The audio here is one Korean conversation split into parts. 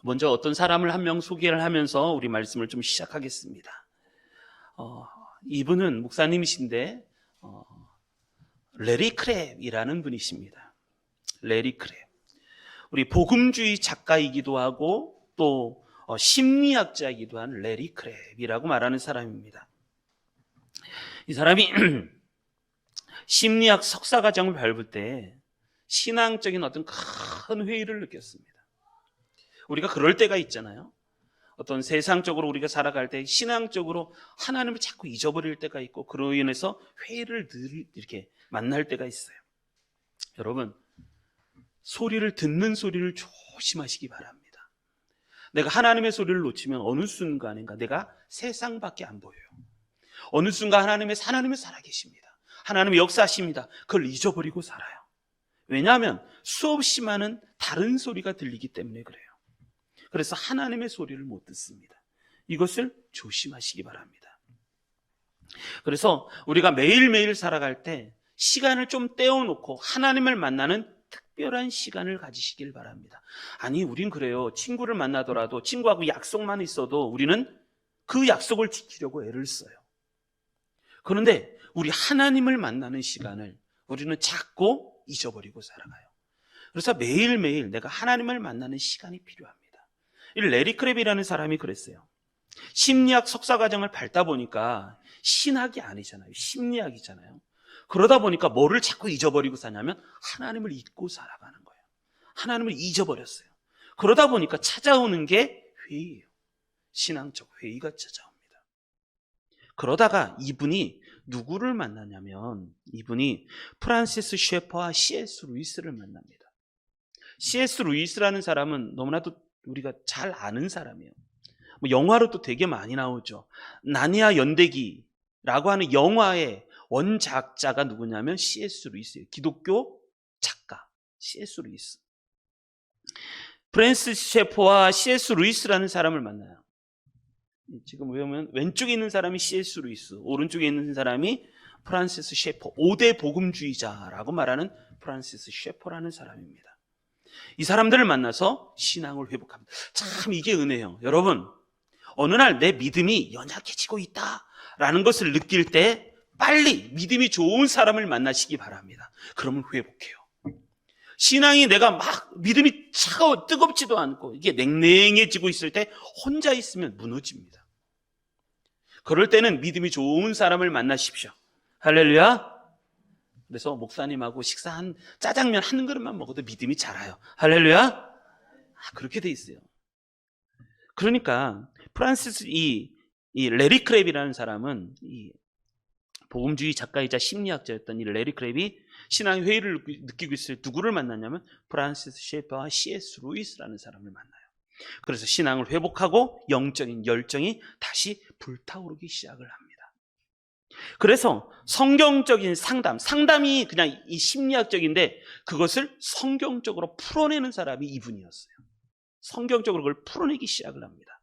먼저 어떤 사람을 한 명 소개를 하면서 우리 말씀을 좀 시작하겠습니다. 이분은 목사님이신데 레리 크랩이라는 분이십니다. 레리 크랩. 우리 복음주의 작가이기도 하고 또 심리학자이기도 한 레리 크랩이라고 말하는 사람입니다. 이 사람이 심리학 석사과정을 밟을 때 신앙적인 어떤 큰 회의를 느꼈습니다. 우리가 그럴 때가 있잖아요. 어떤 세상적으로 우리가 살아갈 때 신앙적으로 하나님을 자꾸 잊어버릴 때가 있고 그로 인해서 회의를 늘 이렇게 만날 때가 있어요. 여러분, 소리를 듣는 소리를 조심하시기 바랍니다. 내가 하나님의 소리를 놓치면 어느 순간인가 내가 세상밖에 안 보여요. 어느 순간 하나님이 살아계십니다. 하나님의 역사하십니다. 그걸 잊어버리고 살아요. 왜냐하면 수없이 많은 다른 소리가 들리기 때문에 그래요. 그래서 하나님의 소리를 못 듣습니다. 이것을 조심하시기 바랍니다. 그래서 우리가 매일매일 살아갈 때 시간을 좀 떼어놓고 하나님을 만나는 특별한 시간을 가지시길 바랍니다. 아니, 우린 그래요. 친구를 만나더라도 친구하고 약속만 있어도 우리는 그 약속을 지키려고 애를 써요. 그런데 우리 하나님을 만나는 시간을 우리는 자꾸 잊어버리고 살아가요. 그래서 매일매일 내가 하나님을 만나는 시간이 필요합니다. 이 레리 크랩이라는 사람이 그랬어요. 심리학 석사과정을 밟다 보니까 신학이 아니잖아요. 심리학이잖아요. 그러다 보니까 뭐를 자꾸 잊어버리고 사냐면 하나님을 잊고 살아가는 거예요. 하나님을 잊어버렸어요. 그러다 보니까 찾아오는 게 회의예요. 신앙적 회의가 찾아옵니다. 그러다가 이분이 누구를 만나냐면 이분이 프란시스 셰퍼와 C.S. 루이스를 만납니다. C.S. 루이스라는 사람은 너무나도 우리가 잘 아는 사람이에요. 영화로 또 되게 많이 나오죠. 나니아 연대기라고 하는 영화의 원작자가 누구냐면 C.S. 루이스예요. 기독교 작가 C.S. 루이스. 프란시스 셰퍼와 C.S. 루이스라는 사람을 만나요. 지금 보면 왼쪽에 있는 사람이 C.S. 루이스, 오른쪽에 있는 사람이 프란시스 셰퍼, 5대 복음주의자라고 말하는 프란시스 셰퍼라는 사람입니다. 이 사람들을 만나서 신앙을 회복합니다. 참 이게 은혜예요. 여러분, 어느 날 내 믿음이 연약해지고 있다라는 것을 느낄 때 빨리 믿음이 좋은 사람을 만나시기 바랍니다. 그러면 회복해요. 신앙이 내가 막 믿음이 차가워 뜨겁지도 않고 이게 냉랭해지고 있을 때 혼자 있으면 무너집니다. 그럴 때는 믿음이 좋은 사람을 만나십시오. 할렐루야. 그래서 목사님하고 식사한 짜장면 한 그릇만 먹어도 믿음이 자라요. 할렐루야. 그렇게 돼 있어요. 그러니까 프란시스 이 레리 크랩이라는 사람은 이 복음주의 작가이자 심리학자였던 이 레리 크랩이 신앙의 회의를 느끼고 있을 때 누구를 만났냐면 프란시스 셰퍼와 C.S. 루이스라는 사람을 만나요. 그래서 신앙을 회복하고 영적인 열정이 다시 불타오르기 시작을 합니다. 그래서 성경적인 상담이 그냥 이 심리학적인데 그것을 성경적으로 풀어내는 사람이 이분이었어요. 성경적으로 그걸 풀어내기 시작을 합니다.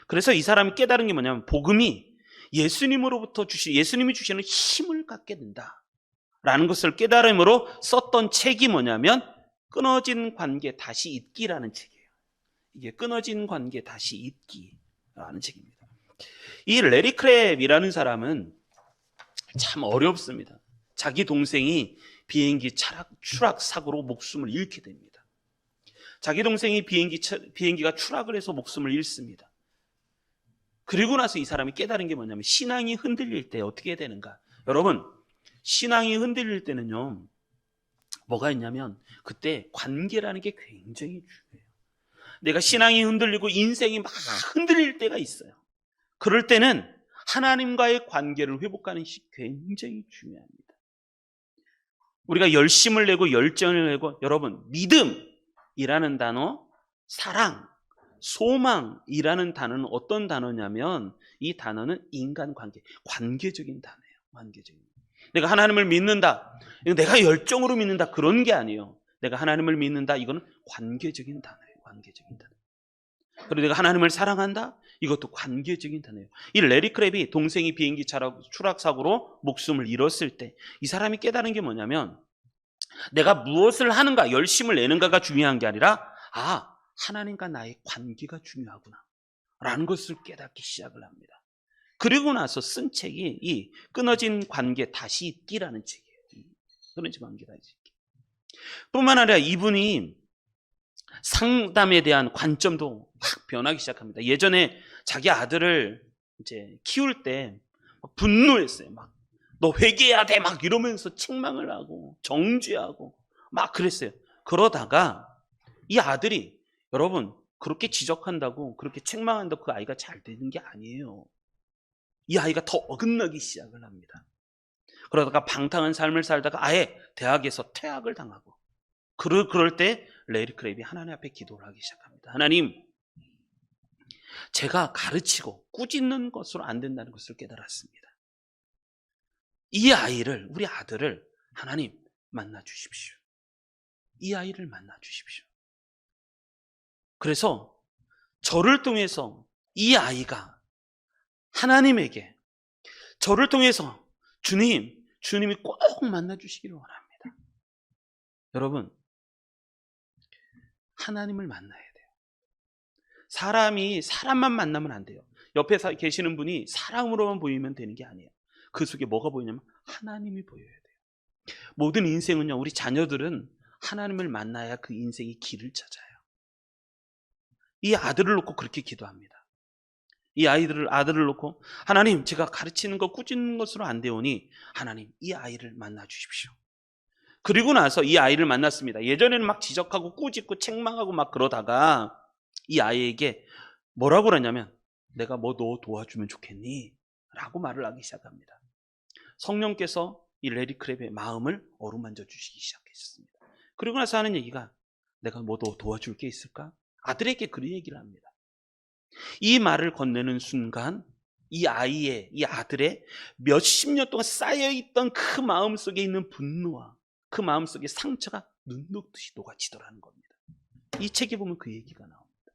그래서 이 사람이 깨달은 게 뭐냐면 복음이 예수님이 주시는 힘을 갖게 된다라는 것을 깨달음으로 썼던 책이 뭐냐면 끊어진 관계 다시 잇기라는 책이에요. 이게 끊어진 관계 다시 잇기라는 책입니다. 이 레리 크랩이라는 사람은 참 어렵습니다. 자기 동생이 비행기 추락 사고로 목숨을 잃게 됩니다. 자기 동생이 비행기가 추락을 해서 목숨을 잃습니다. 그리고 나서 이 사람이 깨달은 게 뭐냐면 신앙이 흔들릴 때 어떻게 해야 되는가. 여러분, 신앙이 흔들릴 때는요 뭐가 있냐면 그때 관계라는 게 굉장히 중요해요. 내가 신앙이 흔들리고 인생이 막 흔들릴 때가 있어요. 그럴 때는 하나님과의 관계를 회복하는 것이 굉장히 중요합니다. 우리가 열심을 내고 열정을 내고 여러분 믿음이라는 단어, 사랑, 소망이라는 단어는 어떤 단어냐면 이 단어는 인간관계, 관계적인 단어예요. 관계적인. 내가 하나님을 믿는다, 내가 열정으로 믿는다 그런 게 아니에요. 내가 하나님을 믿는다 이거는 관계적인 단어예요. 관계적인 단어. 그리고 내가 하나님을 사랑한다 이것도 관계적인 단어예요. 이 레리 크랩이 동생이 비행기 추락 사고로 목숨을 잃었을 때 이 사람이 깨달은 게 뭐냐면 내가 무엇을 하는가 열심을 내는가가 중요한 게 아니라 아, 하나님과 나의 관계가 중요하구나 라는 것을 깨닫기 시작을 합니다. 그리고 나서 쓴 책이 이 끊어진 관계 다시 잇기라는 책이에요. 끊어진 관계 다시 잇기. 뿐만 아니라 이분이 상담에 대한 관점도 확 변하기 시작합니다. 예전에 자기 아들을 이제 키울 때 분노했어요. 막 너 회개해야 돼 막 이러면서 책망을 하고 정죄하고 막 그랬어요. 그러다가 이 아들이, 여러분, 그렇게 지적한다고 그렇게 책망한다고 그 아이가 잘 되는 게 아니에요. 이 아이가 더 어긋나기 시작을 합니다. 그러다가 방탕한 삶을 살다가 아예 대학에서 퇴학을 당하고, 그럴 때 레리 크랩이 하나님 앞에 기도를 하기 시작합니다. 하나님, 제가 가르치고 꾸짖는 것으로 안 된다는 것을 깨달았습니다. 이 아이를, 우리 아들을 하나님 만나 주십시오. 이 아이를 만나 주십시오. 그래서 저를 통해서 이 아이가 하나님에게, 저를 통해서 주님이 꼭 만나 주시기를 원합니다. 여러분, 하나님을 만나야 돼요. 사람이 사람만 만나면 안 돼요. 옆에 계시는 분이 사람으로만 보이면 되는 게 아니에요. 그 속에 뭐가 보이냐면 하나님이 보여야 돼요. 모든 인생은요, 우리 자녀들은 하나님을 만나야 그 인생의 길을 찾아요. 이 아들을 놓고 그렇게 기도합니다. 이 아들을 놓고 하나님, 제가 가르치는 거 꾸짖는 것으로 안 되오니 하나님, 이 아이를 만나 주십시오. 그리고 나서 이 아이를 만났습니다. 예전에는 막 지적하고 꾸짖고 책망하고 막 그러다가 이 아이에게 뭐라고 그러냐면, 내가 뭐 너 도와주면 좋겠니? 라고 말을 하기 시작합니다. 성령께서 이 레리 크랩의 마음을 어루만져 주시기 시작했습니다. 그리고 나서 하는 얘기가, 내가 뭐 너 도와줄 게 있을까? 아들에게 그런 얘기를 합니다. 이 말을 건네는 순간 이 아들의 몇십 년 동안 쌓여있던 그 마음속에 있는 분노와 그 마음속에 상처가 눈 녹듯이 녹아지더라는 겁니다. 이 책에 보면 그 얘기가 나옵니다.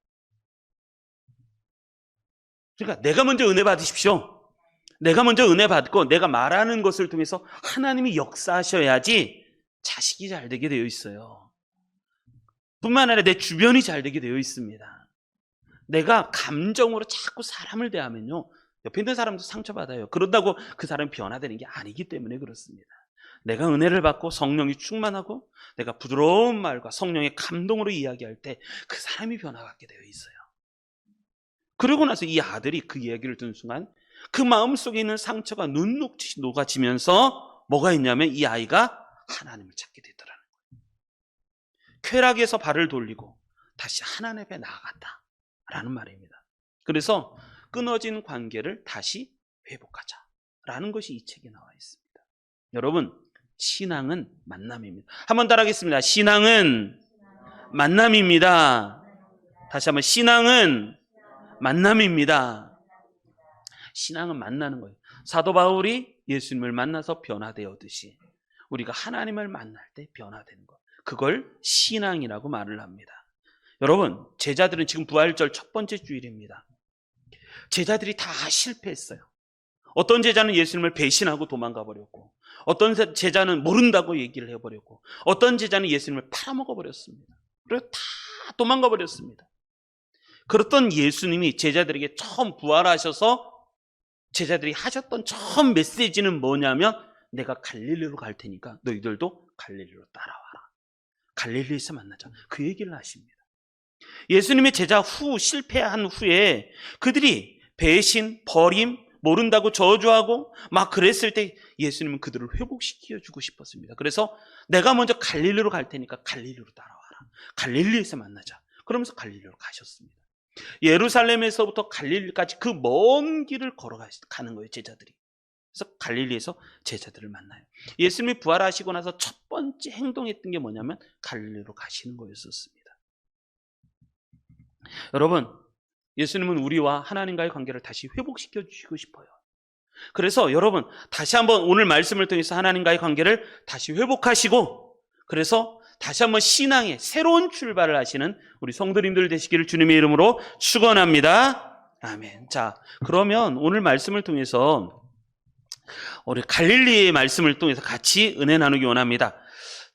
그러니까 내가 먼저 은혜 받으십시오. 내가 먼저 은혜 받고 내가 말하는 것을 통해서 하나님이 역사하셔야지 자식이 잘 되게 되어 있어요. 뿐만 아니라 내 주변이 잘 되게 되어 있습니다. 내가 감정으로 자꾸 사람을 대하면요, 옆에 있는 사람도 상처받아요. 그런다고 그 사람이 변화되는 게 아니기 때문에 그렇습니다. 내가 은혜를 받고 성령이 충만하고 내가 부드러운 말과 성령의 감동으로 이야기할 때 그 사람이 변화받게 되어 있어요. 그러고 나서 이 아들이 그 이야기를 듣는 순간 그 마음속에 있는 상처가 눈 녹듯이 녹아지면서 뭐가 있냐면 이 아이가 하나님을 찾게 되더라는 거예요. 쾌락에서 발을 돌리고 다시 하나님 앞에 나아갔다라는 말입니다. 그래서 끊어진 관계를 다시 회복하자라는 것이 이 책에 나와 있습니다. 여러분, 신앙은 만남입니다. 한번 따라하겠습니다. 신앙은 만남입니다. 다시 한번, 신앙은 만남입니다. 신앙은 만나는 거예요. 사도 바울이 예수님을 만나서 변화되었듯이 우리가 하나님을 만날 때 변화되는 것, 그걸 신앙이라고 말을 합니다. 여러분, 제자들은 지금 부활절 첫 번째 주일입니다. 제자들이 다 실패했어요. 어떤 제자는 예수님을 배신하고 도망가 버렸고, 어떤 제자는 모른다고 얘기를 해버렸고, 어떤 제자는 예수님을 팔아먹어 버렸습니다. 그래서 다 도망가 버렸습니다. 그랬던 예수님이 제자들에게 처음 부활하셔서 제자들이 하셨던 처음 메시지는 뭐냐면, 내가 갈릴리로 갈 테니까 너희들도 갈릴리로 따라와라. 갈릴리에서 만나자. 그 얘기를 하십니다. 예수님의 제자 실패한 후에 그들이 배신, 버림, 모른다고 저주하고 막 그랬을 때 예수님은 그들을 회복시켜주고 싶었습니다. 그래서 내가 먼저 갈릴리로 갈 테니까 갈릴리로 따라와라. 갈릴리에서 만나자. 그러면서 갈릴리로 가셨습니다. 예루살렘에서부터 갈릴리까지 그 먼 길을 걸어가는 거예요, 제자들이. 그래서 갈릴리에서 제자들을 만나요. 예수님이 부활하시고 나서 첫 번째 행동했던 게 뭐냐면 갈릴리로 가시는 거였었습니다. 여러분, 예수님은 우리와 하나님과의 관계를 다시 회복시켜 주시고 싶어요. 그래서 여러분, 다시 한번 오늘 말씀을 통해서 하나님과의 관계를 다시 회복하시고, 그래서 다시 한번 신앙의 새로운 출발을 하시는 우리 성도님들 되시기를 주님의 이름으로 축원합니다. 아멘. 자, 그러면 오늘 말씀을 통해서 우리 갈릴리의 말씀을 통해서 같이 은혜 나누기 원합니다.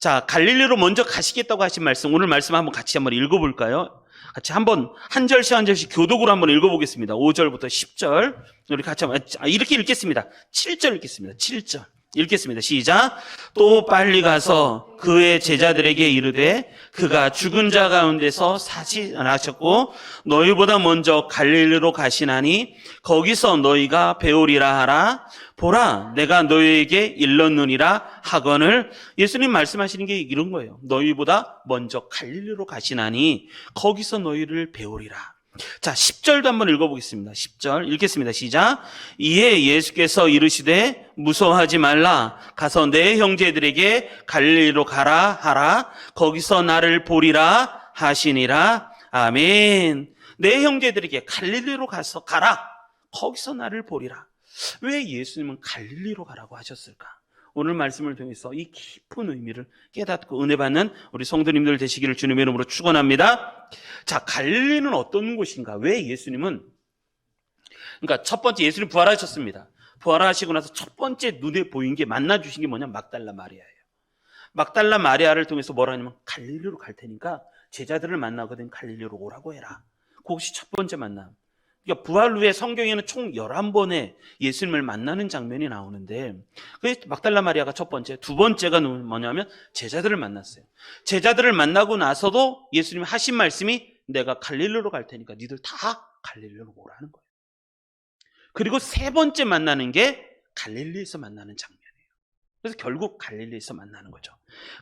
자, 갈릴리로 먼저 가시겠다고 하신 말씀, 오늘 말씀 한번 같이 한번 읽어볼까요? 같이 한번 한 절씩 교독으로 한번 읽어보겠습니다. 5절부터 10절. 우리 같이 한번 이렇게 읽겠습니다. 7절 읽겠습니다. 7절. 읽겠습니다. 시작. 또 빨리 가서 그의 제자들에게 이르되 그가 죽은 자 가운데서 사시하셨고 너희보다 먼저 갈릴리로 가시나니 거기서 너희가 배우리라 하라. 보라, 내가 너희에게 일렀느니라 하거늘. 예수님 말씀하시는 게 이런 거예요. 너희보다 먼저 갈릴리로 가시나니 거기서 너희를 배우리라. 자, 10절도 한번 읽어보겠습니다. 10절 읽겠습니다. 시작. 이에 예수께서 이르시되 무서워하지 말라. 가서 내 형제들에게 갈릴리로 가라 하라. 거기서 나를 보리라 하시니라. 아멘. 내 형제들에게 갈릴리로 가서 가라. 거기서 나를 보리라. 왜 예수님은 갈릴리로 가라고 하셨을까? 오늘 말씀을 통해서 이 깊은 의미를 깨닫고 은혜 받는 우리 성도님들 되시기를 주님의 이름으로 축원합니다. 자, 갈릴리는 어떤 곳인가? 왜 예수님은, 그러니까 첫 번째 예수님 부활하셨습니다. 부활하시고 나서 첫 번째 눈에 보인 게 만나 주신 게 뭐냐? 막달라 마리아예요. 막달라 마리아를 통해서 뭐라 하냐면 갈릴리로 갈 테니까 제자들을 만나거든 갈릴리로 오라고 해라. 그것이 첫 번째 만남. 그러니까 부활 후에 성경에는 총 11번의 예수님을 만나는 장면이 나오는데 막달라 마리아가 첫 번째, 두 번째가 뭐냐면 제자들을 만났어요. 제자들을 만나고 나서도 예수님이 하신 말씀이 내가 갈릴리로 갈 테니까 니들 다 갈릴리로 오라는 거예요. 그리고 세 번째 만나는 게 갈릴리에서 만나는 장면이에요. 그래서 결국 갈릴리에서 만나는 거죠.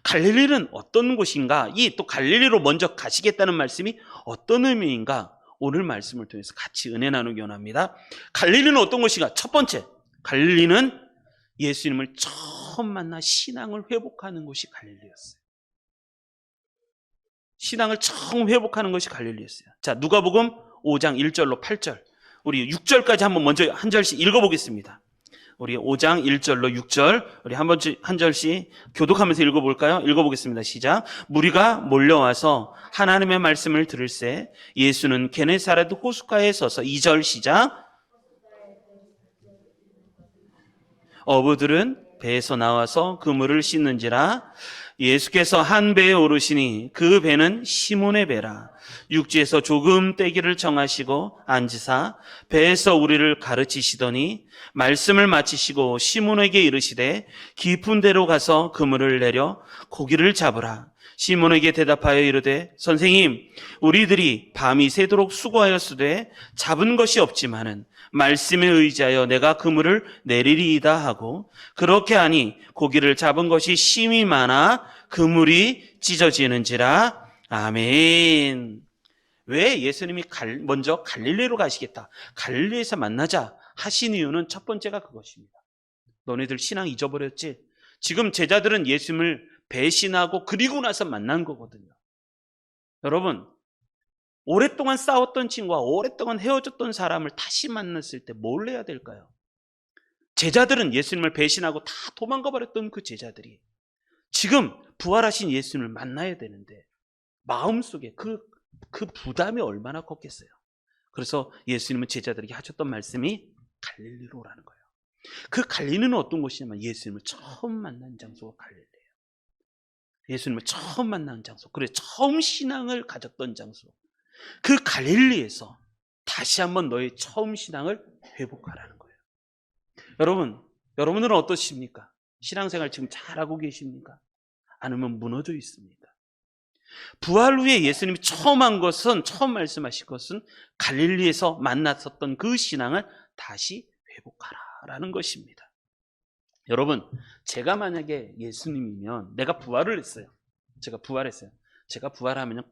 갈릴리는 어떤 곳인가? 이 또 갈릴리로 먼저 가시겠다는 말씀이 어떤 의미인가? 오늘 말씀을 통해서 같이 은혜 나누기 원합니다. 갈릴리는 어떤 곳인가? 첫 번째, 갈릴리는 예수님을 처음 만나 신앙을 회복하는 곳이 갈릴리였어요. 신앙을 처음 회복하는 것이 갈릴리였어요. 자, 누가복음 5장 1절로 8절. 우리 6절까지 한번 먼저 한 절씩 읽어보겠습니다. 우리 5장 1절로 6절 우리 한 절씩 교독하면서 읽어볼까요? 읽어보겠습니다. 시작. 무리가 몰려와서 하나님의 말씀을 들을새 예수는 게네사렛 호숫가에 서서 2절 시작. 어부들은 배에서 나와서 그물을 씻는지라. 예수께서 한 배에 오르시니 그 배는 시몬의 배라. 육지에서 조금 떼기를 정하시고 앉으사 배에서 우리를 가르치시더니 말씀을 마치시고 시몬에게 이르시되 깊은 데로 가서 그물을 내려 고기를 잡으라. 시몬에게 대답하여 이르되 선생님, 우리들이 밤이 새도록 수고하였으되 잡은 것이 없지만은 말씀에 의지하여 내가 그물을 내리리이다 하고 그렇게 하니 고기를 잡은 것이 심히 많아 그물이 찢어지는지라. 아멘. 왜 예수님이 먼저 갈릴리로 가시겠다, 갈릴리에서 만나자 하신 이유는 첫 번째가 그것입니다. 너네들 신앙 잊어버렸지? 지금 제자들은 예수님을 배신하고 그리고 나서 만난 거거든요. 여러분, 오랫동안 싸웠던 친구와 오랫동안 헤어졌던 사람을 다시 만났을 때 뭘 해야 될까요? 제자들은 예수님을 배신하고 다 도망가 버렸던 그 제자들이 지금 부활하신 예수님을 만나야 되는데 마음속에 그 부담이 얼마나 컸겠어요. 그래서 예수님은 제자들에게 하셨던 말씀이 갈릴리로라는 거예요. 그 갈릴리는 어떤 곳이냐면 예수님을 처음 만난 장소가 갈릴리예요. 예수님을 처음 만난 장소, 그래 처음 신앙을 가졌던 장소, 그 갈릴리에서 다시 한번 너의 처음 신앙을 회복하라는 거예요. 여러분들은 어떠십니까? 신앙생활 지금 잘하고 계십니까? 아니면 무너져 있습니까? 부활 후에 예수님이 처음 말씀하신 것은 갈릴리에서 만났었던 그 신앙을 다시 회복하라라는 것입니다. 여러분, 제가 만약에 예수님이면 내가 부활을 했어요. 제가 부활하면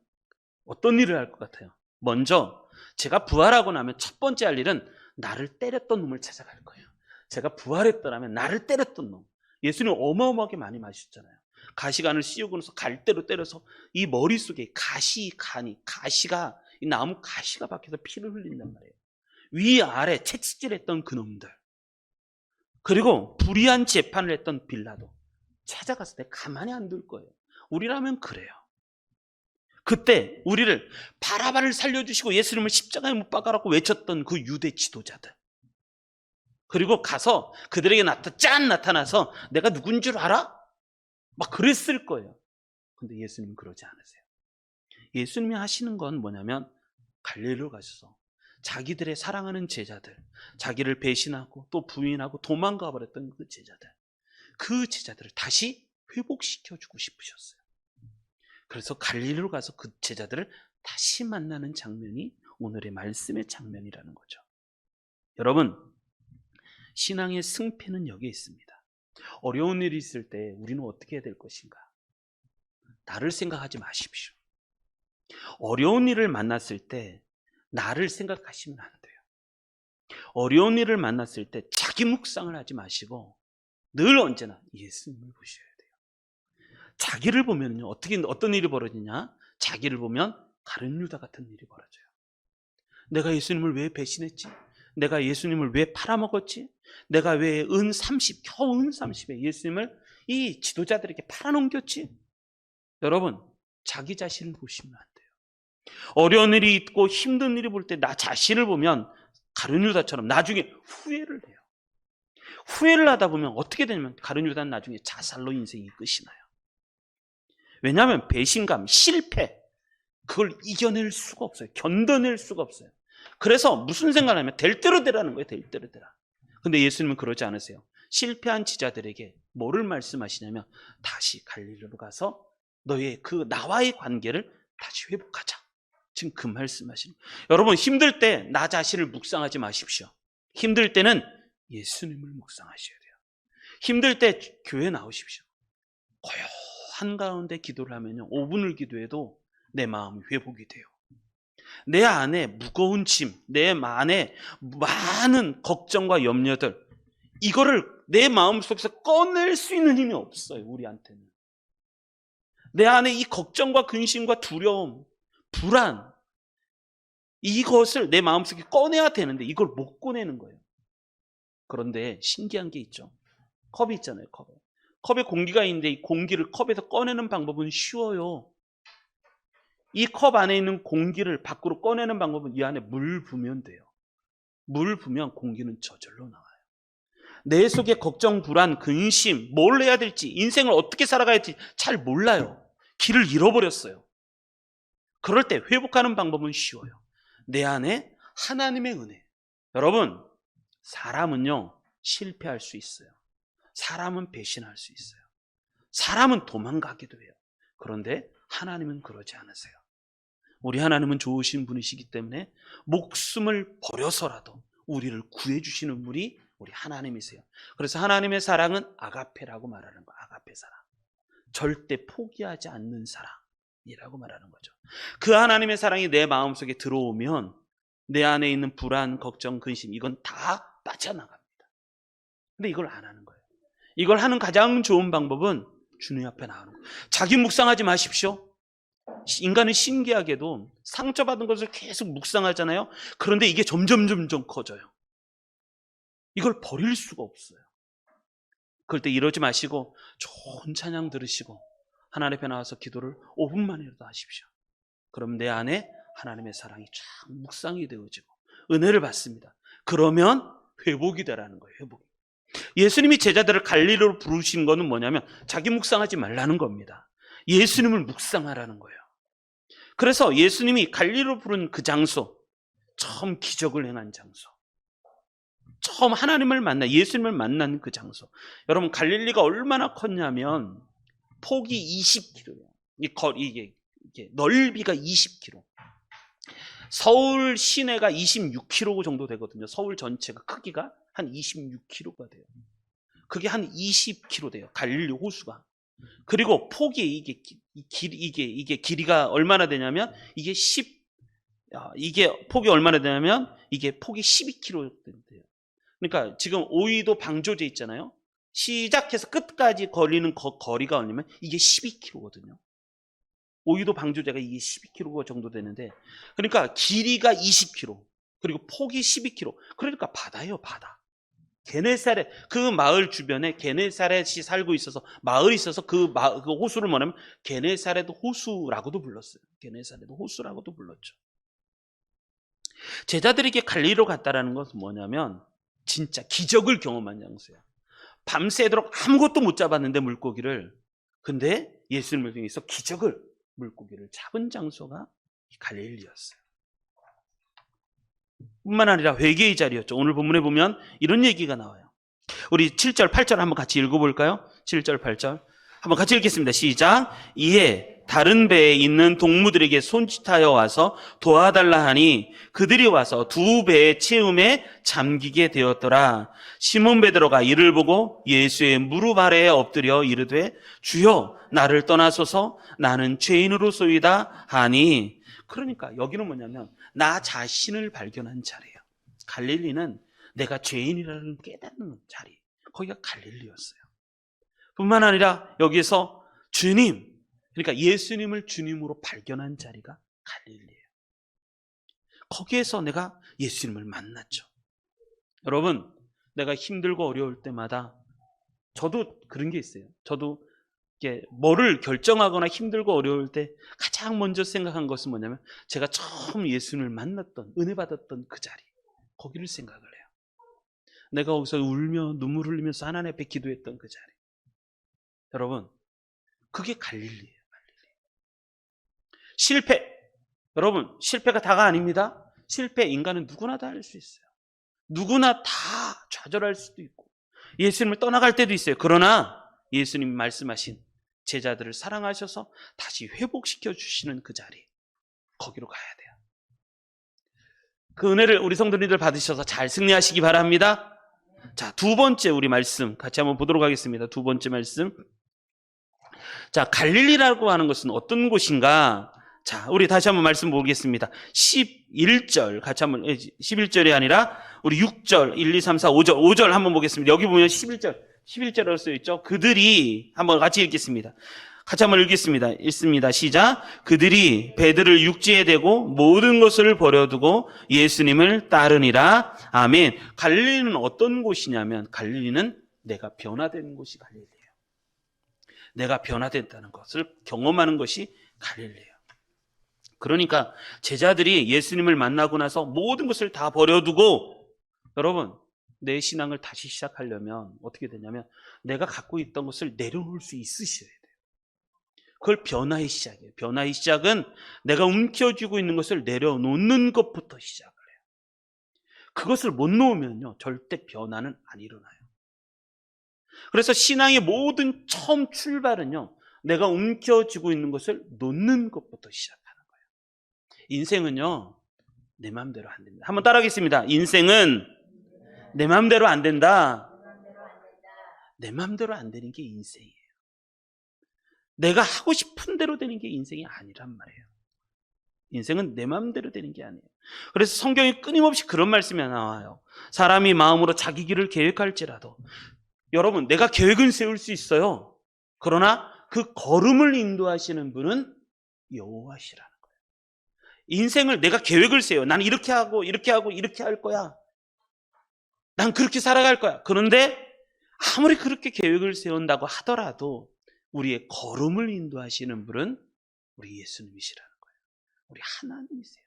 어떤 일을 할 것 같아요? 먼저 제가 부활하고 나면 첫 번째 할 일은 나를 때렸던 놈을 찾아갈 거예요. 제가 부활했더라면 나를 때렸던 놈. 예수님 어마어마하게 많이 마셨잖아요. 가시관을 씌우고 나서 갈대로 때려서 이 머릿속에 가시가 이 나무 가시가 박혀서 피를 흘린단 말이에요. 위아래 채찍질했던 그놈들, 그리고 불의한 재판을 했던 빌라도 찾아갔을 때 가만히 안 둘 거예요. 우리라면 그래요. 그때 우리를 바라바를 살려주시고 예수님을 십자가에 못 박아라고 외쳤던 그 유대 지도자들, 그리고 가서 그들에게 나타나서 내가 누군 줄 알아? 막 그랬을 거예요. 근데 예수님은 그러지 않으세요. 예수님이 하시는 건 뭐냐면 갈릴리로 가셔서 자기들의 사랑하는 제자들, 자기를 배신하고 또 부인하고 도망가 버렸던 그 제자들을 다시 회복시켜주고 싶으셨어요. 그래서 갈릴리로 가서 그 제자들을 다시 만나는 장면이 오늘의 말씀의 장면이라는 거죠. 여러분, 신앙의 승패는 여기에 있습니다. 어려운 일이 있을 때 우리는 어떻게 해야 될 것인가? 나를 생각하지 마십시오. 어려운 일을 만났을 때 나를 생각하시면 안 돼요. 어려운 일을 만났을 때 자기 묵상을 하지 마시고 늘 언제나 예수님을 보셔야 돼요. 자기를 보면요, 어떤 일이 벌어지냐? 자기를 보면 가룟 유다 같은 일이 벌어져요. 내가 예수님을 왜 배신했지? 내가 예수님을 왜 팔아먹었지? 내가 왜 겨우 은 30에 예수님을 이 지도자들에게 팔아넘겼지? 여러분, 자기 자신을 보시면 안 돼요. 어려운 일이 있고 힘든 일이 볼 때 나 자신을 보면 가룟 유다처럼 나중에 후회를 해요. 후회를 하다 보면 어떻게 되냐면 가룟 유다는 나중에 자살로 인생이 끝이 나요. 왜냐하면 배신감, 실패, 그걸 이겨낼 수가 없어요. 견뎌낼 수가 없어요. 그래서 무슨 생각을 하면 될 대로 되라는 거예요. 될 대로 되라. 근데 예수님은 그러지 않으세요. 실패한 지자들에게 뭐를 말씀하시냐면 다시 갈릴리로 가서 너의 그 나와의 관계를 다시 회복하자. 지금 그 말씀하시는 거예요. 여러분, 힘들 때 나 자신을 묵상하지 마십시오. 힘들 때는 예수님을 묵상하셔야 돼요. 힘들 때 교회 나오십시오. 고요한 가운데 기도를 하면요, 5분을 기도해도 내 마음이 회복이 돼요. 내 안에 무거운 짐, 내 안에 많은 걱정과 염려들, 이거를 내 마음속에서 꺼낼 수 있는 힘이 없어요. 우리한테는. 내 안에 이 걱정과 근심과 두려움, 불안, 이것을 내 마음속에 꺼내야 되는데 이걸 못 꺼내는 거예요. 그런데 신기한 게 있죠. 컵이 있잖아요. 컵에 공기가 있는데 이 공기를 컵에서 꺼내는 방법은 쉬워요. 이 컵 안에 있는 공기를 밖으로 꺼내는 방법은 이 안에 물 부으면 돼요. 물 부으면 공기는 저절로 나와요. 내 속에 걱정, 불안, 근심, 뭘 해야 될지, 인생을 어떻게 살아가야 할지 잘 몰라요. 길을 잃어버렸어요. 그럴 때 회복하는 방법은 쉬워요. 내 안에 하나님의 은혜. 여러분, 사람은요, 실패할 수 있어요. 사람은 배신할 수 있어요. 사람은 도망가기도 해요. 그런데 하나님은 그러지 않으세요. 우리 하나님은 좋으신 분이시기 때문에 목숨을 버려서라도 우리를 구해주시는 분이 우리 하나님이세요. 그래서 하나님의 사랑은 아가페라고 말하는 거예요. 아가페 사랑. 절대 포기하지 않는 사랑이라고 말하는 거죠. 그 하나님의 사랑이 내 마음속에 들어오면 내 안에 있는 불안, 걱정, 근심, 이건 다 빠져나갑니다. 근데 이걸 안 하는 거예요. 이걸 하는 가장 좋은 방법은 주님 앞에 나오는 거예요. 자기 묵상하지 마십시오. 인간은 신기하게도 상처받은 것을 계속 묵상하잖아요. 그런데 이게 점점 커져요. 이걸 버릴 수가 없어요. 그럴 때 이러지 마시고 좋은 찬양 들으시고 하나님 앞에 나와서 기도를 5분만이라도 하십시오. 그럼 내 안에 하나님의 사랑이 쫙 묵상이 되어지고 은혜를 받습니다. 그러면 회복이 되라는 거예요. 회복이. 예수님이 제자들을 갈릴리로 부르신 거는 뭐냐면 자기 묵상하지 말라는 겁니다. 예수님을 묵상하라는 거예요. 그래서 예수님이 갈릴리로 부른 그 장소, 처음 기적을 행한 장소, 처음 하나님을 만나 예수님을 만난 그 장소. 여러분, 갈릴리가 얼마나 컸냐면 폭이 20km예요. 이게 넓이가 20km. 서울 시내가 26km 정도 되거든요. 서울 전체가 크기가 한 26km가 돼요. 그게 한 20km 돼요. 갈릴리 호수가. 그리고 폭이 이게 길이가 얼마나 되냐면 이게 폭이 얼마나 되냐면 이게 폭이 12km 돼요. 그러니까 지금 오이도 방조제 있잖아요. 시작해서 끝까지 걸리는 거리가 얼마면 이게 12km거든요. 오이도 방조제가 이게 12km 정도 되는데, 그러니까 길이가 20km, 그리고 폭이 12km. 그러니까 바다예요, 바다. 게네사렛, 그 마을 주변에 게네사렛이 살고 있어서 마을이 있어서 그 호수를 뭐냐면 게네사렛 호수라고도 불렀어요. 게네사렛 호수라고도 불렀죠. 제자들에게 갈릴리로 갔다라는 것은 뭐냐면 진짜 기적을 경험한 장소예요. 밤새도록 아무것도 못 잡았는데 물고기를 근데 예수님을 통해서 기적을, 물고기를 잡은 장소가 갈릴리였어요. 뿐만 아니라 회개의 자리였죠. 오늘 본문에 보면 이런 얘기가 나와요. 우리 7절, 8절 한번 같이 읽어볼까요? 7절, 8절 한번 같이 읽겠습니다. 시작. 이에 다른 배에 있는 동무들에게 손짓하여 와서 도와달라 하니 그들이 와서 두 배의 채움에 잠기게 되었더라. 시몬 베드로가 이를 보고 예수의 무릎 아래에 엎드려 이르되 주여 나를 떠나소서 나는 죄인으로소이다 하니. 그러니까 여기는 뭐냐면 나 자신을 발견한 자리예요. 갈릴리는 내가 죄인이라는 깨닫는 자리, 거기가 갈릴리였어요. 뿐만 아니라 여기에서 주님, 그러니까 예수님을 주님으로 발견한 자리가 갈릴리예요. 거기에서 내가 예수님을 만났죠. 여러분, 내가 힘들고 어려울 때마다 저도 그런 게 있어요. 저도 이게 뭐를 결정하거나 힘들고 어려울 때 가장 먼저 생각한 것은 뭐냐면 제가 처음 예수님을 만났던, 은혜 받았던 그 자리, 거기를 생각을 해요. 내가 거기서 울며 눈물 흘리면서 하나님 앞에 기도했던 그 자리. 여러분, 그게 갈릴리예요. 실패. 여러분, 실패가 다가 아닙니다. 실패, 인간은 누구나 다 할 수 있어요. 누구나 다 좌절할 수도 있고 예수님을 떠나갈 때도 있어요. 그러나 예수님이 말씀하신 제자들을 사랑하셔서 다시 회복시켜 주시는 그 자리, 거기로 가야 돼요. 그 은혜를 우리 성도님들 받으셔서 잘 승리하시기 바랍니다. 자, 두 번째 우리 말씀 같이 한번 보도록 하겠습니다. 두 번째 말씀. 자, 갈릴리라고 하는 것은 어떤 곳인가? 자, 우리 다시 한번 말씀 보겠습니다. 11절 같이 한번, 11절이 아니라 우리 6절, 1, 2, 3, 4, 5절 한번 보겠습니다. 여기 보면 11절이라고 써있죠. 그들이, 한번 같이 읽겠습니다. 같이 한번 읽겠습니다. 읽습니다. 시작. 그들이 배들을 육지에 대고 모든 것을 버려두고 예수님을 따르니라. 아멘. 갈릴리는 어떤 곳이냐면, 갈릴리는 내가 변화된 곳이 갈릴리예요. 내가 변화됐다는 것을 경험하는 것이 갈릴리예요. 그러니까 제자들이 예수님을 만나고 나서 모든 것을 다 버려두고, 여러분, 내 신앙을 다시 시작하려면 어떻게 되냐면 내가 갖고 있던 것을 내려놓을 수 있으셔야 돼요. 그걸 변화의 시작이에요. 변화의 시작은 내가 움켜쥐고 있는 것을 내려놓는 것부터 시작을 해요. 그것을 못 놓으면요, 절대 변화는 안 일어나요. 그래서 신앙의 모든 처음 출발은요, 내가 움켜쥐고 있는 것을 놓는 것부터 시작하는 거예요. 인생은요, 내 마음대로 안 됩니다. 한번 따라하겠습니다. 인생은 내 마음대로 안 된다. 내 마음대로 안 되는 게 인생이에요. 내가 하고 싶은 대로 되는 게 인생이 아니란 말이에요. 인생은 내 마음대로 되는 게 아니에요. 그래서 성경에 끊임없이 그런 말씀이 나와요. 사람이 마음으로 자기 길을 계획할지라도, 여러분, 내가 계획은 세울 수 있어요. 그러나 그 걸음을 인도하시는 분은 여호와시라는 거예요. 인생을 내가 계획을 세워요. 나는 이렇게 하고 이렇게 하고 이렇게 할 거야. 난 그렇게 살아갈 거야. 그런데 아무리 그렇게 계획을 세운다고 하더라도 우리의 걸음을 인도하시는 분은 우리 예수님이시라는 거예요. 우리 하나님이세요.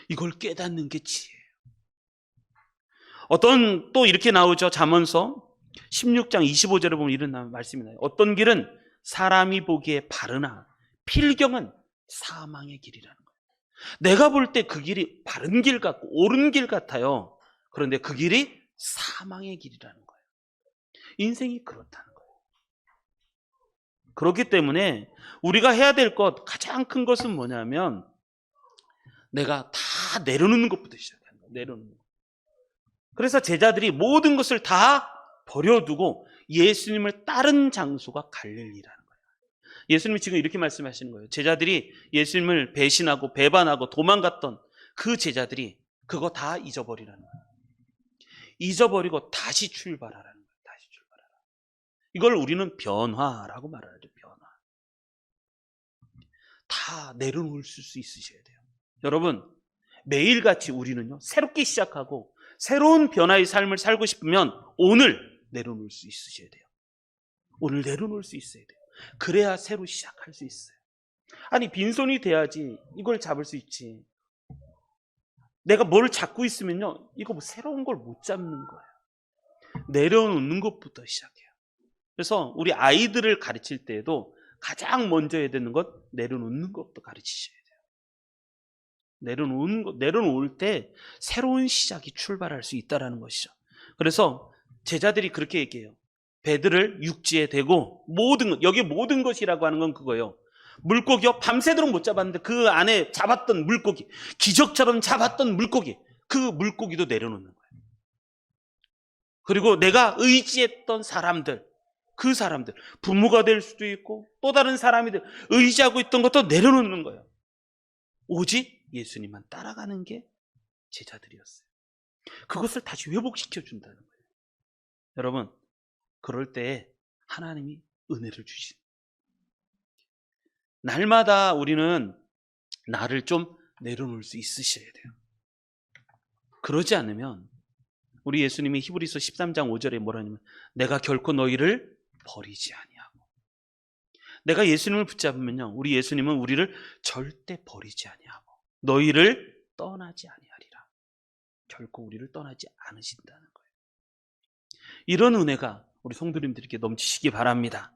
이걸 깨닫는 게 지혜예요. 어떤 또 이렇게 나오죠. 잠언서 16장 25절에 보면 이런 말씀이 나요. 어떤 길은 사람이 보기에 바르나 필경은 사망의 길이라는 거예요. 내가 볼 때 그 길이 바른 길 같고 옳은 길 같아요. 그런데 그 길이 사망의 길이라는 거예요. 인생이 그렇다는 거예요. 그렇기 때문에 우리가 해야 될 것, 가장 큰 것은 뭐냐면 내가 다 내려놓는 것부터 시작하는 거예요. 내려놓는 것. 그래서 제자들이 모든 것을 다 버려두고 예수님을 따른 장소가 갈릴리라는 거예요. 예수님이 지금 이렇게 말씀하시는 거예요. 제자들이 예수님을 배신하고 배반하고 도망갔던 그 제자들이 그거 다 잊어버리라는 거예요. 잊어버리고 다시 출발하라는 거예요. 다시 출발하라. 이걸 우리는 변화라고 말하죠. 변화. 다 내려놓을 수 있으셔야 돼요. 여러분, 매일같이 우리는요, 새롭게 시작하고 새로운 변화의 삶을 살고 싶으면 오늘 내려놓을 수 있으셔야 돼요. 오늘 내려놓을 수 있어야 돼요. 그래야 새로 시작할 수 있어요. 아니, 빈손이 돼야지 이걸 잡을 수 있지. 내가 뭘 잡고 있으면요, 이거 뭐 새로운 걸 못 잡는 거예요. 내려놓는 것부터 시작해요. 그래서 우리 아이들을 가르칠 때에도 가장 먼저 해야 되는 것, 내려놓는 것부터 가르치셔야 돼요. 내려놓을 때 새로운 시작이 출발할 수 있다는 것이죠. 그래서 제자들이 그렇게 얘기해요. 배들을 육지에 대고 여기 모든 것이라고 하는 건 그거예요. 물고기요, 밤새도록 못 잡았는데 그 안에 잡았던 물고기, 기적처럼 잡았던 물고기, 그 물고기도 내려놓는 거예요. 그리고 내가 의지했던 사람들, 그 사람들, 부모가 될 수도 있고 또 다른 사람이들 의지하고 있던 것도 내려놓는 거예요. 오직 예수님만 따라가는 게 제자들이었어요. 그것을 다시 회복시켜 준다는 거예요. 여러분, 그럴 때 하나님이 은혜를 주신, 날마다 우리는 나를 좀 내려놓을 수 있으셔야 돼요. 그러지 않으면 우리 예수님이 히브리서 13장 5절에 뭐라냐면, 내가 결코 너희를 버리지 아니하고. 내가 예수님을 붙잡으면요, 우리 예수님은 우리를 절대 버리지 아니하고 너희를 떠나지 아니하리라. 결코 우리를 떠나지 않으신다는 거예요. 이런 은혜가 우리 성도님들에게 넘치시기 바랍니다.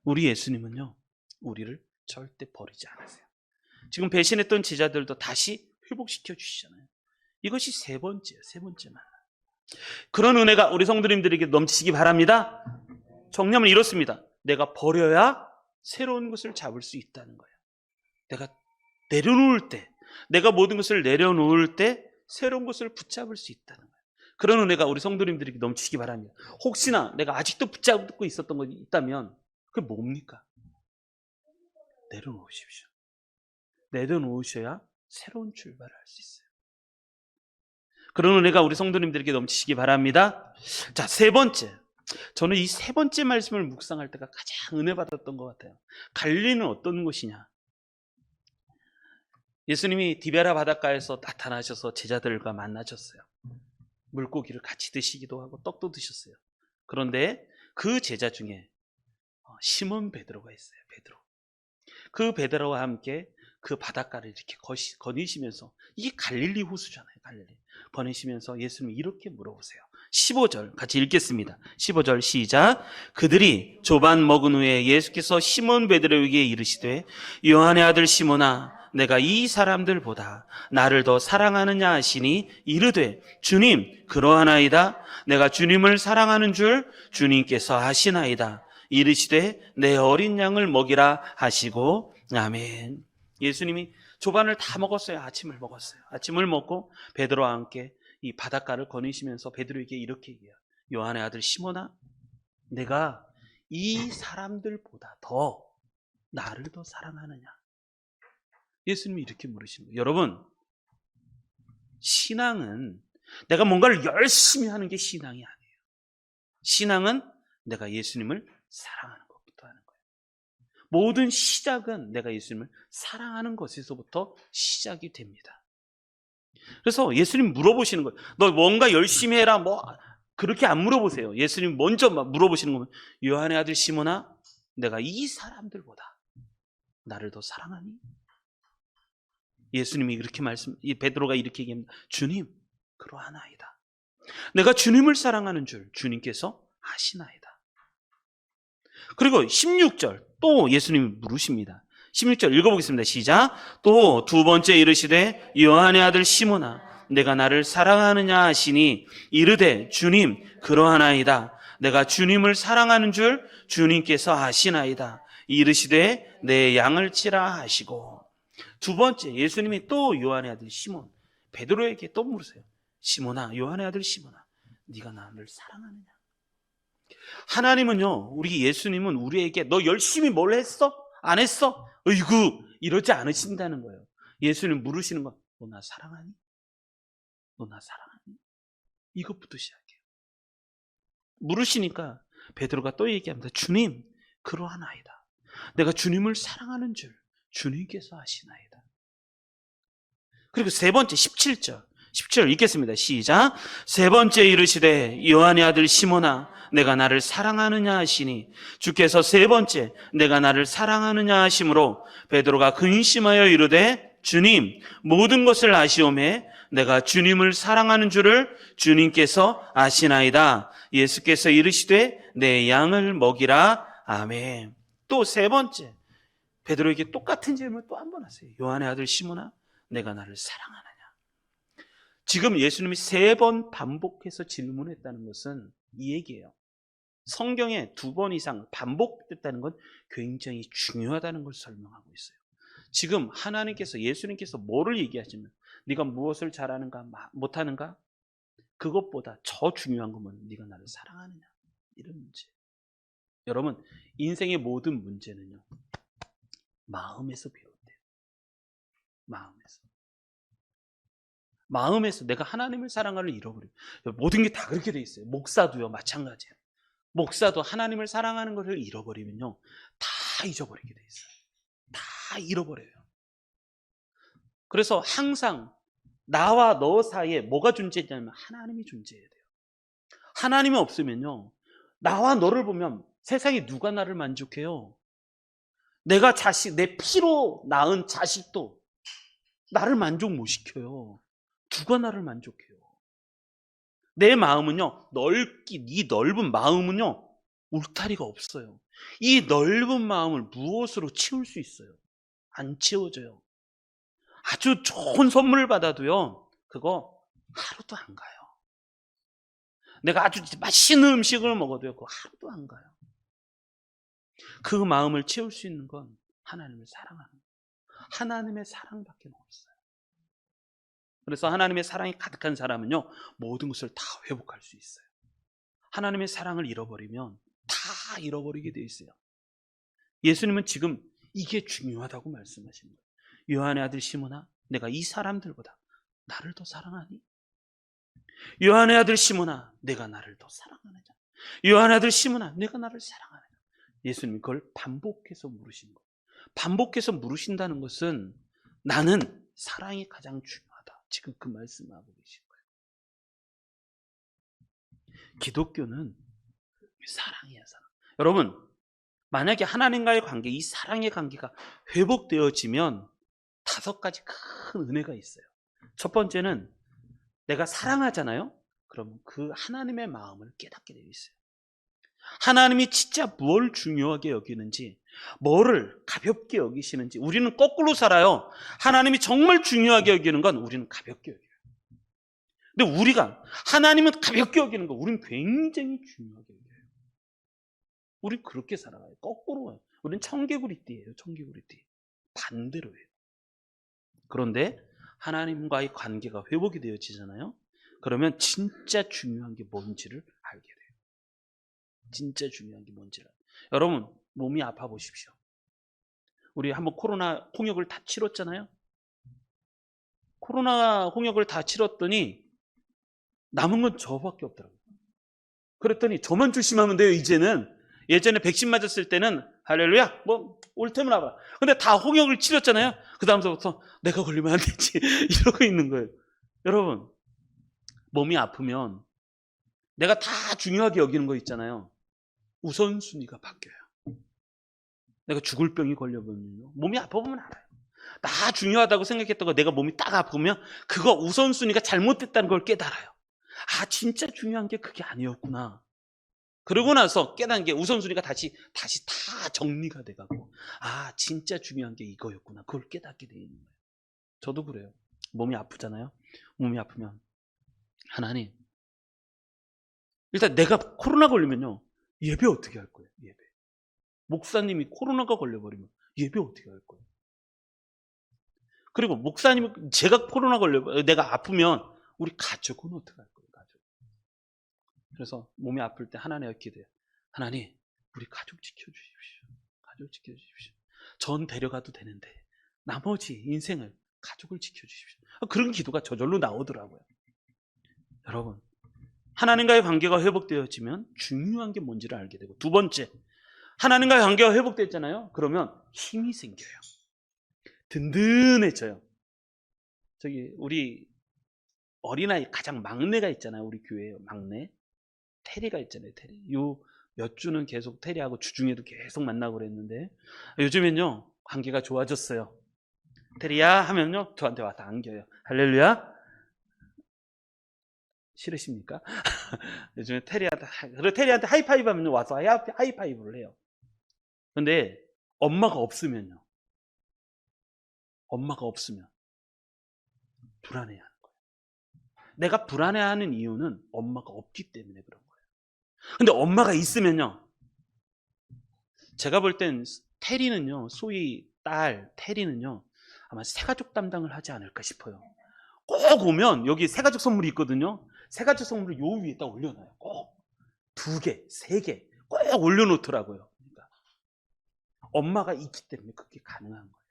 우리 예수님은요, 우리를 절대 버리지 않으세요. 지금 배신했던 제자들도 다시 회복시켜 주시잖아요. 이것이 세 번째 만. 그런 은혜가 우리 성도님들에게 넘치시기 바랍니다. 정념은 이렇습니다. 내가 버려야 새로운 것을 잡을 수 있다는 거예요. 내가 내려놓을 때, 내가 모든 것을 내려놓을 때 새로운 것을 붙잡을 수 있다는 거예요. 그런 은혜가 우리 성도님들에게 넘치시기 바랍니다. 혹시나 내가 아직도 붙잡고 있었던 것이 있다면 그게 뭡니까? 내려놓으십시오. 내려놓으셔야 새로운 출발을 할 수 있어요. 그런 은혜가 우리 성도님들에게 넘치시기 바랍니다. 자, 세 번째. 저는 이 세 번째 말씀을 묵상할 때가 가장 은혜 받았던 것 같아요. 갈릴리는 어떤 곳이냐? 예수님이 디베라 바닷가에서 나타나셔서 제자들과 만나셨어요. 물고기를 같이 드시기도 하고 떡도 드셨어요. 그런데 그 제자 중에 시몬 베드로가 있어요. 베드로. 그 베드로와 함께 그 바닷가를 이렇게 거니시면서, 이게 갈릴리 호수잖아요. 갈릴리. 거니시면서 예수님이 이렇게 물어보세요. 15절 같이 읽겠습니다. 15절 시작. 그들이 조반 먹은 후에 예수께서 시몬 베드로에게 이르시되, 요한의 아들 시몬아, 내가 이 사람들보다 나를 더 사랑하느냐 하시니, 이르되 주님 그러하나이다. 내가 주님을 사랑하는 줄 주님께서 아시나이다. 이르시되 내 어린 양을 먹이라 하시고. 아멘. 예수님이 조반을 다 먹었어요. 아침을 먹었어요. 아침을 먹고 베드로와 함께 이 바닷가를 거니시면서 베드로에게 이렇게 얘기해요. 요한의 아들 시몬아, 내가 이 사람들보다 더 나를 더 사랑하느냐? 예수님이 이렇게 물으시는 거예요. 여러분, 신앙은 내가 뭔가를 열심히 하는 게 신앙이 아니에요. 신앙은 내가 예수님을 사랑하는 것부터 하는 거예요. 모든 시작은 내가 예수님을 사랑하는 것에서부터 시작이 됩니다. 그래서 예수님 물어보시는 거예요. 너 뭔가 열심히 해라, 그렇게 안 물어보세요. 예수님 먼저 막 물어보시는 거면, 요한의 아들 시몬아, 내가 이 사람들보다 나를 더 사랑하니? 예수님이 이렇게 이 베드로가 이렇게 얘기합니다. 주님 그러하나이다. 내가 주님을 사랑하는 줄 주님께서 아시나이다. 그리고 16절 또 예수님이 물으십니다. 16절 읽어보겠습니다. 시작. 또 두 번째 이르시되, 요한의 아들 시몬아, 내가 나를 사랑하느냐 하시니, 이르되 주님 그러하나이다. 내가 주님을 사랑하는 줄 주님께서 아시나이다. 이르시되 내 양을 치라 하시고. 두 번째 예수님이 또 요한의 아들 시몬 베드로에게 또 물으세요. 시몬아, 요한의 아들 시몬아, 네가 나를 사랑하느냐? 하나님은요, 우리 예수님은 우리에게 너 열심히 뭘 했어? 안 했어? 어이구, 이러지 않으신다는 거예요. 예수님 물으시는 건, 너 나 사랑하니? 너 나 사랑하니? 이것부터 시작해요. 물으시니까 베드로가 또 얘기합니다. 주님 그러하나이다. 내가 주님을 사랑하는 줄 주님께서 아시나이다. 그리고 세 번째 17절 읽겠습니다. 시작. 세 번째 이르시되, 요한의 아들 시몬아, 내가 나를 사랑하느냐 하시니, 주께서 세 번째 내가 나를 사랑하느냐 하심으로 베드로가 근심하여 이르되, 주님 모든 것을 아시오매 내가 주님을 사랑하는 줄을 주님께서 아시나이다. 예수께서 이르시되 내 양을 먹이라. 아멘. 또 세 번째, 베드로에게 똑같은 질문을 또 한 번 하세요. 요한의 아들 시몬아, 내가 나를 사랑하느냐? 지금 예수님이 세 번 반복해서 질문했다는 것은 이 얘기예요. 성경에 두 번 이상 반복됐다는 건 굉장히 중요하다는 걸 설명하고 있어요. 지금 하나님께서, 예수님께서 뭐를 얘기하시면 네가 무엇을 잘하는가 못하는가? 그것보다 더 중요한 건 네가 나를 사랑하느냐? 이런 문제. 여러분, 인생의 모든 문제는요, 마음에서 비롯돼요. 마음에서 내가 하나님을 사랑하는 잃어버려요. 모든 게 다 그렇게 돼 있어요. 목사도요, 마찬가지예요. 목사도 하나님을 사랑하는 것을 잃어버리면요, 다 잊어버리게 돼 있어요. 다 잃어버려요. 그래서 항상 나와 너 사이에 뭐가 존재하냐면 하나님이 존재해야 돼요. 하나님이 없으면요, 나와 너를 보면 세상에 누가 나를 만족해요? 내가 내 피로 낳은 자식도 나를 만족 못 시켜요. 누가 나를 만족해요? 내 마음은요, 이 넓은 마음은요, 울타리가 없어요. 이 넓은 마음을 무엇으로 채울 수 있어요? 안 채워져요. 아주 좋은 선물을 받아도요, 그거 하루도 안 가요. 내가 아주 맛있는 음식을 먹어도요, 그거 하루도 안 가요. 그 마음을 채울 수 있는 건 하나님을 사랑하는 거예요. 하나님의 사랑밖에 없어요. 그래서 하나님의 사랑이 가득한 사람은요, 모든 것을 다 회복할 수 있어요. 하나님의 사랑을 잃어버리면 다 잃어버리게 돼 있어요. 예수님은 지금 이게 중요하다고 말씀하신 거예요. 요한의 아들 시몬아, 내가 이 사람들보다 나를 더 사랑하니? 요한의 아들 시몬아, 내가 나를 더 사랑하느냐? 요한의 아들 시몬아, 내가 나를 사랑하느냐? 예수님이 그걸 반복해서 물으신 거예요. 반복해서 물으신다는 것은 나는 사랑이 가장 중요하다. 지금 그 말씀하고 계신 거예요. 기독교는 사랑이야, 사랑. 여러분, 만약에 하나님과의 관계, 이 사랑의 관계가 회복되어지면 5가지 큰 은혜가 있어요. 첫 번째는 내가 사랑하잖아요. 그러면 그 하나님의 마음을 깨닫게 되어 있어요. 하나님이 진짜 뭘 중요하게 여기는지, 뭐를 가볍게 여기시는지. 우리는 거꾸로 살아요. 하나님이 정말 중요하게 여기는 건 우리는 가볍게 여겨요. 근데 우리가 하나님은 가볍게 여기는 거, 우리는 굉장히 중요하게 여겨요. 우린 그렇게 살아가요. 거꾸로. 우리는 청개구리띠예요. 청개구리띠. 반대로 해요. 그런데 하나님과의 관계가 회복이 되어지잖아요. 그러면 진짜 중요한 게 뭔지를 알게 돼요. 진짜 중요한 게 뭔지를. 여러분, 몸이 아파 보십시오. 우리 한번 코로나 홍역을 다 치렀잖아요. 코로나 홍역을 다 치렀더니 남은 건 저밖에 없더라고요. 그랬더니 저만 조심하면 돼요, 이제는. 예전에 백신 맞았을 때는 할렐루야, 뭐 올 테면 와봐. 근데 다 홍역을 치렀잖아요. 그 다음서부터 내가 걸리면 안 되지 이러고 있는 거예요. 여러분, 몸이 아프면 내가 다 중요하게 여기는 거 있잖아요. 우선순위가 바뀌어요. 내가 죽을 병이 걸려보면요, 몸이 아파보면 알아요. 나 중요하다고 생각했던 거, 내가 몸이 딱 아프면 그거 우선순위가 잘못됐다는 걸 깨달아요. 아, 진짜 중요한 게 그게 아니었구나. 그러고 나서 깨달은 게 우선순위가 다시 다 정리가 돼가고, 아, 진짜 중요한 게 이거였구나. 그걸 깨닫게 되는 거예요. 저도 그래요. 몸이 아프잖아요. 몸이 아프면 하나님, 일단 내가 코로나 걸리면요, 예배 어떻게 할 거예요? 예배. 목사님이 코로나가 걸려버리면 예배 어떻게 할 거예요? 그리고 목사님, 제가 코로나 내가 아프면 우리 가족은 어떻게 할 거예요? 가족. 그래서 몸이 아플 때 하나님께 기도해요. 하나님, 우리 가족 지켜주십시오. 가족 지켜주십시오. 전 데려가도 되는데 나머지 인생을 가족을 지켜주십시오. 그런 기도가 저절로 나오더라고요. 여러분, 하나님과의 관계가 회복되어지면 중요한 게 뭔지를 알게 되고, 두 번째, 하나님과의 관계가 회복됐잖아요. 그러면 힘이 생겨요. 든든해져요. 저기 우리 어린아이 가장 막내가 있잖아요. 우리 교회에 막내 테리가 있잖아요. 테리. 요 몇 주는 계속 테리하고 주중에도 계속 만나고 그랬는데, 요즘엔요 관계가 좋아졌어요. 테리야 하면요 저한테 와서 안겨요. 할렐루야. 싫으십니까? 요즘에 테리한테 하이파이브 하면 와서 하이파이브를 해요. 근데 엄마가 없으면요. 엄마가 없으면 불안해하는 거예요. 내가 불안해하는 이유는 엄마가 없기 때문에 그런 거예요. 근데 엄마가 있으면요. 제가 볼 땐 테리는요. 소위 딸 테리는요. 아마 새가족 담당을 하지 않을까 싶어요. 꼭 오면 여기 새가족 선물이 있거든요. 새가족 선물을 요 위에다 올려놔요. 꼭 2개, 3개 꼭 올려놓더라고요. 그러니까 엄마가 있기 때문에 그게 가능한 거예요.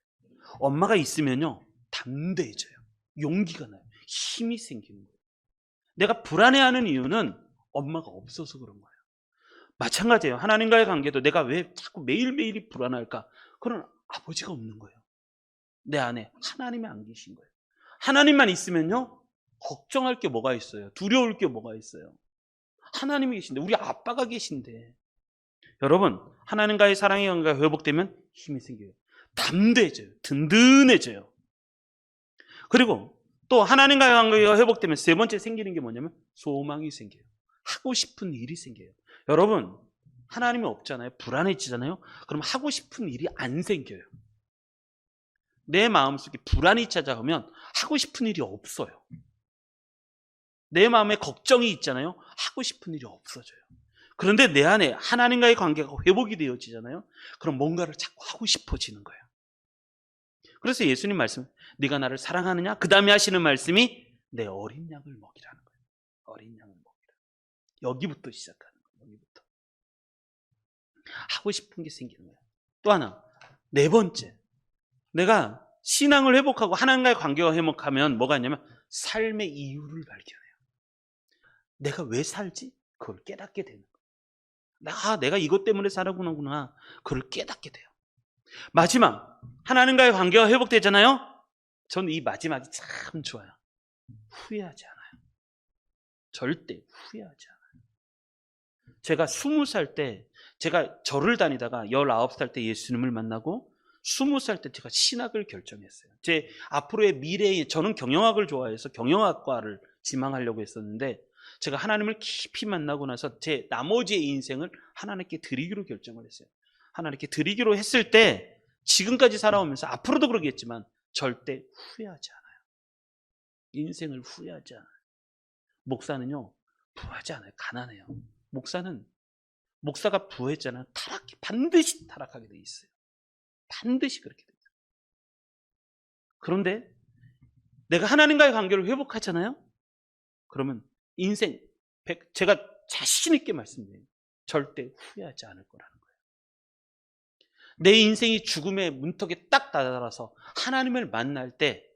엄마가 있으면요 담대해져요. 용기가 나요. 힘이 생기는 거예요. 내가 불안해하는 이유는 엄마가 없어서 그런 거예요. 마찬가지예요. 하나님과의 관계도 내가 왜 자꾸 매일매일이 불안할까? 그런 아버지가 없는 거예요. 내 안에 하나님이 안 계신 거예요. 하나님만 있으면요 걱정할 게 뭐가 있어요? 두려울 게 뭐가 있어요? 하나님이 계신데, 우리 아빠가 계신데. 여러분, 하나님과의 사랑의 관계가 회복되면 힘이 생겨요. 담대해져요. 든든해져요. 그리고 또 하나님과의 관계가 회복되면 3번째 생기는 게 뭐냐면 소망이 생겨요. 하고 싶은 일이 생겨요. 여러분, 하나님이 없잖아요. 불안해지잖아요. 그럼 하고 싶은 일이 안 생겨요. 내 마음속에 불안이 찾아오면 하고 싶은 일이 없어요. 내 마음에 걱정이 있잖아요. 하고 싶은 일이 없어져요. 그런데 내 안에 하나님과의 관계가 회복이 되어지잖아요. 그럼 뭔가를 자꾸 하고 싶어지는 거예요. 그래서 예수님 말씀, 네가 나를 사랑하느냐? 그 다음에 하시는 말씀이 내 어린 양을 먹이라는 거예요. 어린 양을 먹이라. 여기부터 시작하는 거예요. 여기부터. 하고 싶은 게 생기는 거예요. 또 하나, 4번째. 내가 신앙을 회복하고 하나님과의 관계가 회복하면 뭐가 있냐면 삶의 이유를 발견해요. 내가 왜 살지? 그걸 깨닫게 되는 거예요. 내가 이것 때문에 살아구나. 그걸 깨닫게 돼요. 마지막, 하나님과의 관계가 회복되잖아요. 저는 이 마지막이 참 좋아요. 후회하지 않아요. 절대 후회하지 않아요. 제가 20살 때, 제가 절을 다니다가 19살 때 예수님을 만나고 20살 때 제가 신학을 결정했어요. 제 앞으로의 미래에, 저는 경영학을 좋아해서 경영학과를 지망하려고 했었는데, 제가 하나님을 깊이 만나고 나서 제 나머지의 인생을 하나님께 드리기로 결정을 했어요. 하나님께 드리기로 했을 때 지금까지 살아오면서 앞으로도 그러겠지만 절대 후회하지 않아요. 인생을 후회하지 않아요. 목사는요 부하지 않아요. 가난해요. 목사가 부했잖아요. 반드시 타락하게 돼 있어요. 반드시 그렇게 돼요. 그런데 내가 하나님과의 관계를 회복하잖아요. 그러면 인생, 제가 자신 있게 말씀드려요. 절대 후회하지 않을 거라는 거예요. 내 인생이 죽음의 문턱에 딱 다다라서 하나님을 만날 때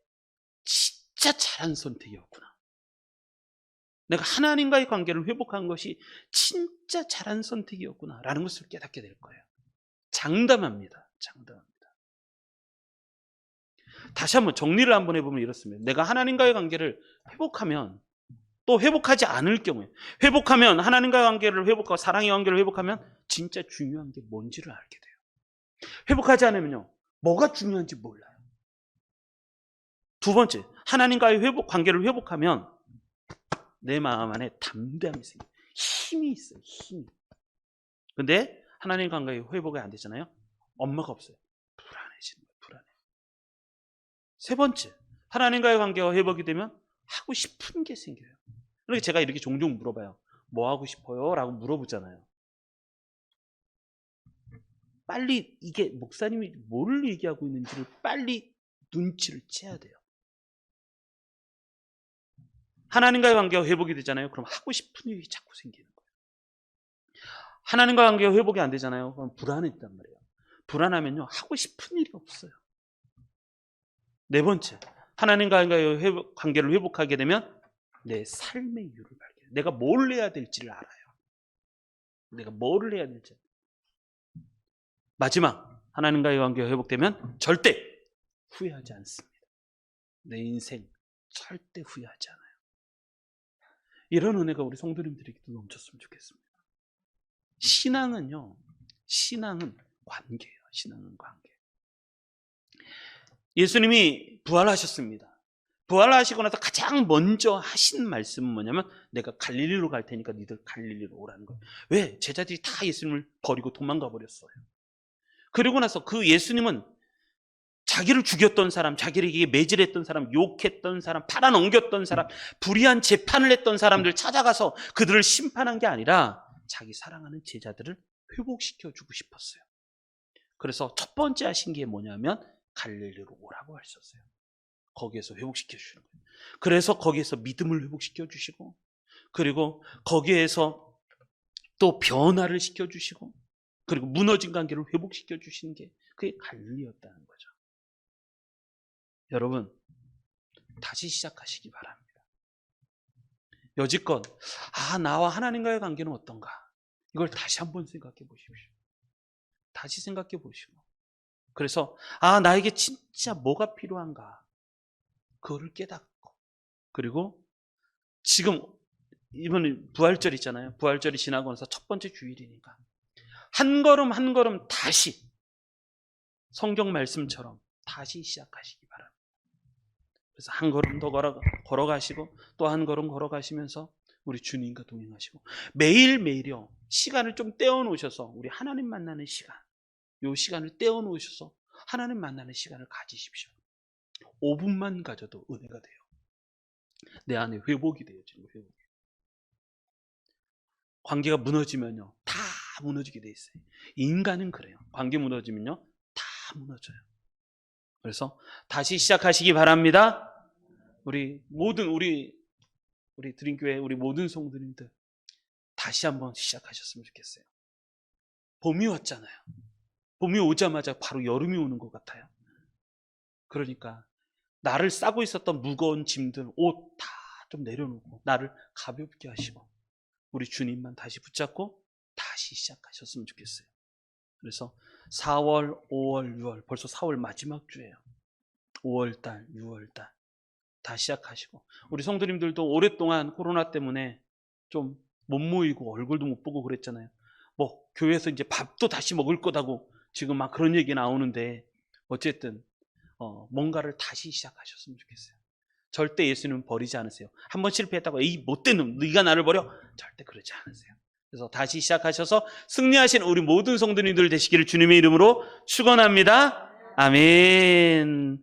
진짜 잘한 선택이었구나. 내가 하나님과의 관계를 회복한 것이 진짜 잘한 선택이었구나 라는 것을 깨닫게 될 거예요. 장담합니다. 다시 한번 정리를 한번 해보면 이렇습니다. 내가 하나님과의 관계를 회복하면, 또 회복하지 않을 경우에, 회복하면, 하나님과의 관계를 회복하고 사랑의 관계를 회복하면 진짜 중요한 게 뭔지를 알게 돼요. 회복하지 않으면요 뭐가 중요한지 몰라요. 2번째, 하나님과의 관계를 회복하면 내 마음 안에 담대함이 생겨요. 힘이 있어요. 힘이. 근데 하나님 관계의 회복이 안 되잖아요. 엄마가 없어요. 불안해지는 거예요. 불안해. 3번째, 하나님과의 관계가 회복이 되면 하고 싶은 게 생겨요. 그러니까 제가 이렇게 종종 물어봐요. 뭐 하고 싶어요? 라고 물어보잖아요. 빨리 이게 목사님이 뭘 얘기하고 있는지를 빨리 눈치를 채야 돼요. 하나님과의 관계가 회복이 되잖아요. 그럼 하고 싶은 일이 자꾸 생기는 거예요. 하나님과 관계가 회복이 안 되잖아요. 그럼 불안했단 말이에요. 불안하면요 하고 싶은 일이 없어요. 4번째, 하나님과의 관계를 회복하게 되면 내 삶의 이유를 발견해요. 내가 뭘 해야 될지를 알아요. 내가 뭘 해야 될지. 마지막, 하나님과의 관계가 회복되면 절대 후회하지 않습니다. 내 인생 절대 후회하지 않아요. 이런 은혜가 우리 성도님들에게도 넘쳤으면 좋겠습니다. 신앙은 관계예요. 신앙은 관계. 예수님이 부활하셨습니다. 부활하시고 나서 가장 먼저 하신 말씀은 뭐냐면 내가 갈릴리로 갈 테니까 니들 갈릴리로 오라는 거예요. 왜? 제자들이 다 예수님을 버리고 도망가 버렸어요. 그리고 나서 그 예수님은 자기를 죽였던 사람, 자기에게 매질했던 사람, 욕했던 사람, 팔아넘겼던 사람, 불의한 재판을 했던 사람들 찾아가서 그들을 심판한 게 아니라 자기 사랑하는 제자들을 회복시켜 주고 싶었어요. 그래서 첫 번째 하신 게 뭐냐면 갈릴리로 오라고 하셨어요. 거기에서 회복시켜 주시는 거예요. 그래서 거기에서 믿음을 회복시켜 주시고, 그리고 거기에서 또 변화를 시켜 주시고, 그리고 무너진 관계를 회복시켜 주시는 게 그게 갈릴리였다는 거죠. 여러분, 다시 시작하시기 바랍니다. 여지껏 나와 하나님과의 관계는 어떤가? 이걸 다시 한번 생각해 보십시오. 다시 생각해 보시고, 그래서 나에게 진짜 뭐가 필요한가? 그거를 깨닫고, 그리고 지금 이번에 부활절 있잖아요. 부활절이 지나고 나서 첫 번째 주일이니까 한 걸음 한 걸음 다시 성경 말씀처럼 다시 시작하시기 바랍니다. 그래서 한 걸음 더 걸어가시고 또 한 걸음 걸어가시면서 우리 주님과 동행하시고, 매일매일요 시간을 좀 떼어놓으셔서 우리 하나님 만나는 시간, 요 시간을 떼어놓으셔서 하나님 만나는 시간을 가지십시오. 5분만 가져도 은혜가 돼요. 내 안에 회복이 돼요. 지금 회복이. 관계가 무너지면요 다 무너지게 돼 있어요. 인간은 그래요. 관계 무너지면요 다 무너져요. 그래서 다시 시작하시기 바랍니다. 우리 모든 우리 드림교회 우리 모든 성도님들 다시 한번 시작하셨으면 좋겠어요. 봄이 왔잖아요. 봄이 오자마자 바로 여름이 오는 것 같아요. 그러니까 나를 싸고 있었던 무거운 짐들, 옷 다 좀 내려놓고 나를 가볍게 하시고 우리 주님만 다시 붙잡고 다시 시작하셨으면 좋겠어요. 그래서 4월, 5월, 6월, 벌써 4월 마지막 주예요. 5월달, 6월달 다 시작하시고, 우리 성도님들도 오랫동안 코로나 때문에 좀 못 모이고 얼굴도 못 보고 그랬잖아요. 뭐 교회에서 이제 밥도 다시 먹을 거다고 지금 막 그런 얘기 나오는데, 어쨌든 뭔가를 다시 시작하셨으면 좋겠어요. 절대 예수님은 버리지 않으세요. 한번 실패했다고 이 못된 놈 네가 나를 버려, 절대 그러지 않으세요. 그래서 다시 시작하셔서 승리하신 우리 모든 성도님들 되시기를 주님의 이름으로 축원합니다. 아멘.